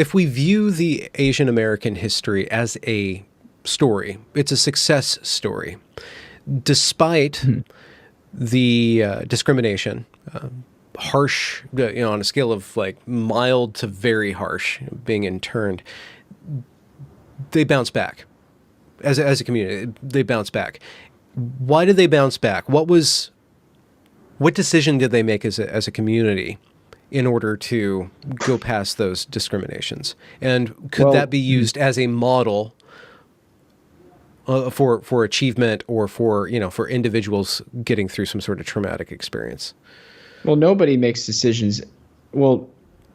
if we view the Asian American history as a story, it's a success story, despite the discrimination, harsh, on a scale of like mild to very harsh, being interned, they bounce back as a community. They bounce back. Why did they bounce back? What decision did they make as a community in order to go past those discriminations? And could that be used as a model for achievement, or for individuals getting through some sort of traumatic experience? Well, nobody makes decisions. Well,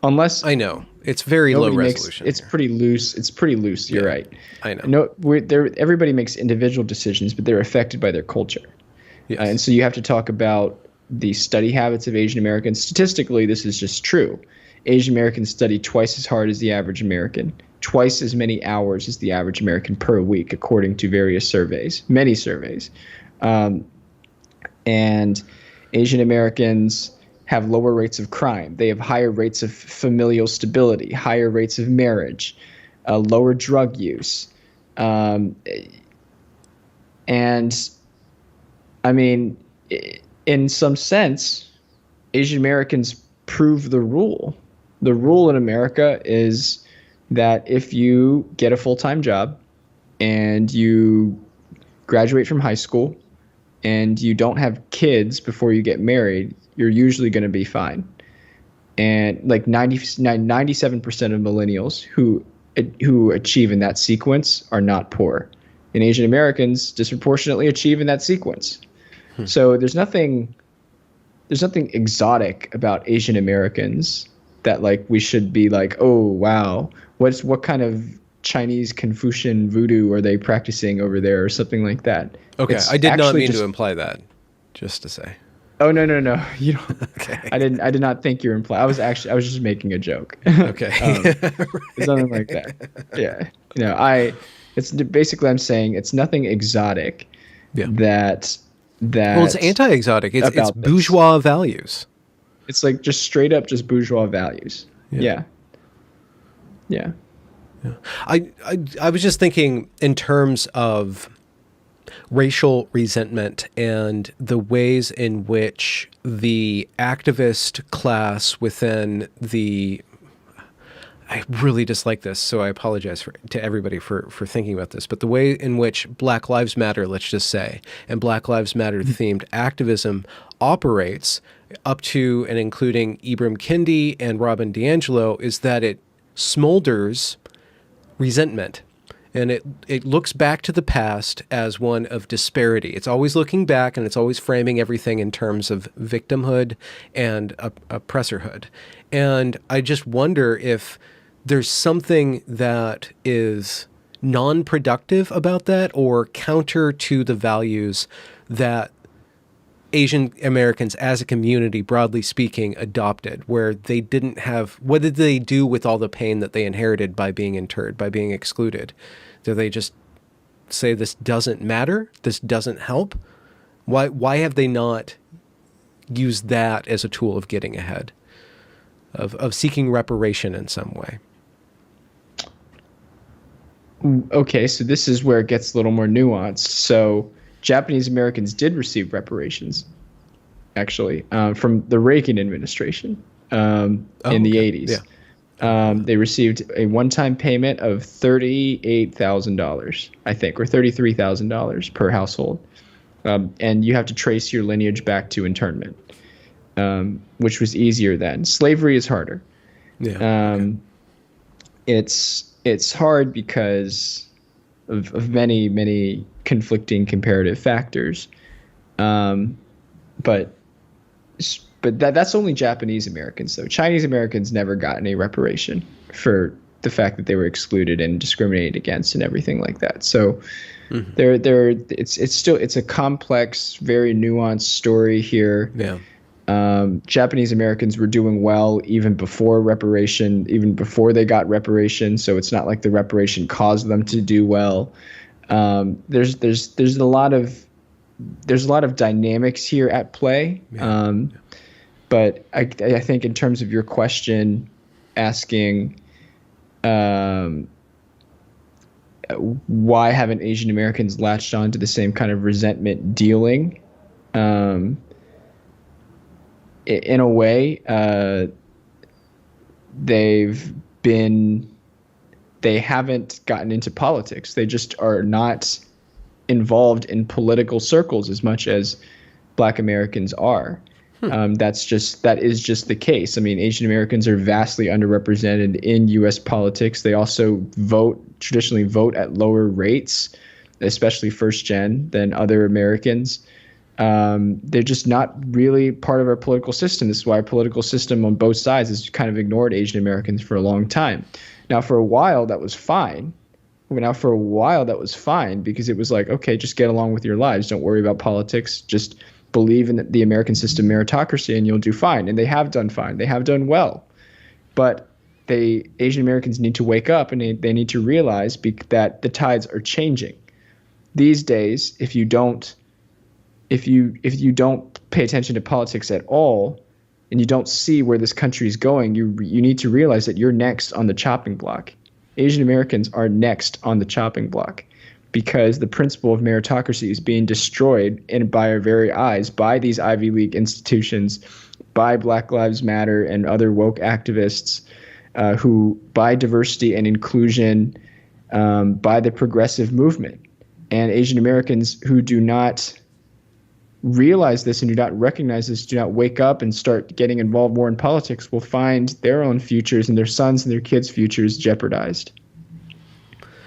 unless I know it's very low resolution. It's pretty loose. It's pretty loose. You're right. I know. Everybody makes individual decisions, but they're affected by their culture. Yes. And so you have to talk about the study habits of Asian Americans. Statistically, this is just true. Asian Americans study twice as hard as the average American, twice as many hours as the average American per week, according to various surveys, many surveys. And Asian Americans have lower rates of crime. They have higher rates of familial stability, higher rates of marriage, lower drug use. And I mean, in some sense, Asian Americans prove the rule. The rule in America is that if you get a full-time job and you graduate from high school and you don't have kids before you get married, you're usually going to be fine. And like 97% of millennials who achieve in that sequence are not poor. And Asian Americans disproportionately achieve in that sequence. So there's nothing exotic about Asian Americans that like we should be like, oh wow, what kind of Chinese Confucian voodoo are they practicing over there, or something like that. Okay, I did not mean to imply that. Just to say. Oh no, you don't. Okay. I did not think you were implying. I was just making a joke. Okay. It's something like that. Yeah. It's basically, I'm saying it's nothing exotic. Yeah. That. Well, it's anti-exotic. It's bourgeois values. It's like just straight up just bourgeois values. Yeah. I was just thinking in terms of racial resentment and the ways in which the activist class within the... I really dislike this, so I apologize to everybody for thinking about this, but the way in which Black Lives Matter, let's just say, and Black Lives Matter themed activism operates up to and including Ibram Kendi and Robin DiAngelo is that it smolders resentment. And it looks back to the past as one of disparity. It's always looking back, and it's always framing everything in terms of victimhood and oppressorhood. And I just wonder if there's something that is non-productive about that, or counter to the values that Asian Americans as a community, broadly speaking, adopted, where they didn't have... What did they do with all the pain that they inherited by being interred, by being excluded? Do they just say this doesn't matter? This doesn't help? Why have they not used that as a tool of getting ahead, of seeking reparation in some way? Okay, so this is where it gets a little more nuanced. So Japanese Americans did receive reparations, actually, from the Reagan administration in the 80s. Yeah. They received a one-time payment of $38,000, I think, or $33,000 per household. And you have to trace your lineage back to internment, which was easier then. Slavery is harder. Yeah. It's hard because of many, many conflicting comparative factors. But that's only Japanese Americans, though. Chinese Americans never got any reparation for the fact that they were excluded and discriminated against and everything like that. So it's a complex, very nuanced story here. Yeah. Japanese Americans were doing well even before they got reparation. So it's not like the reparation caused them to do well. There's a lot of dynamics here at play. Yeah. But I think in terms of your question, asking Why haven't Asian Americans latched on to the same kind of resentment dealing? In a way, they haven't gotten into politics. They just are not involved in political circles as much as Black Americans are. That is just the case. I mean, Asian Americans are vastly underrepresented in U.S. politics. They also traditionally vote at lower rates, especially first gen, than other Americans. They're just not really part of our political system. This is why our political system on both sides has kind of ignored Asian Americans for a long time. Now, for a while, that was fine. Because it was like, okay, just get along with your lives. Don't worry about politics. Just believe in the American system meritocracy and you'll do fine. And they have done fine. They have done well. But Asian Americans need to wake up, and they need to realize that the tides are changing. These days, if you don't pay attention to politics at all, and you don't see where this country is going, you need to realize that you're next on the chopping block. Asian Americans are next on the chopping block, because the principle of meritocracy is being destroyed by our very eyes, by these Ivy League institutions, by Black Lives Matter and other woke activists, who by diversity and inclusion, by the progressive movement. And Asian Americans who do not realize this and do not recognize this, do not wake up and start getting involved more in politics, will find their own futures and their sons and their kids' futures jeopardized.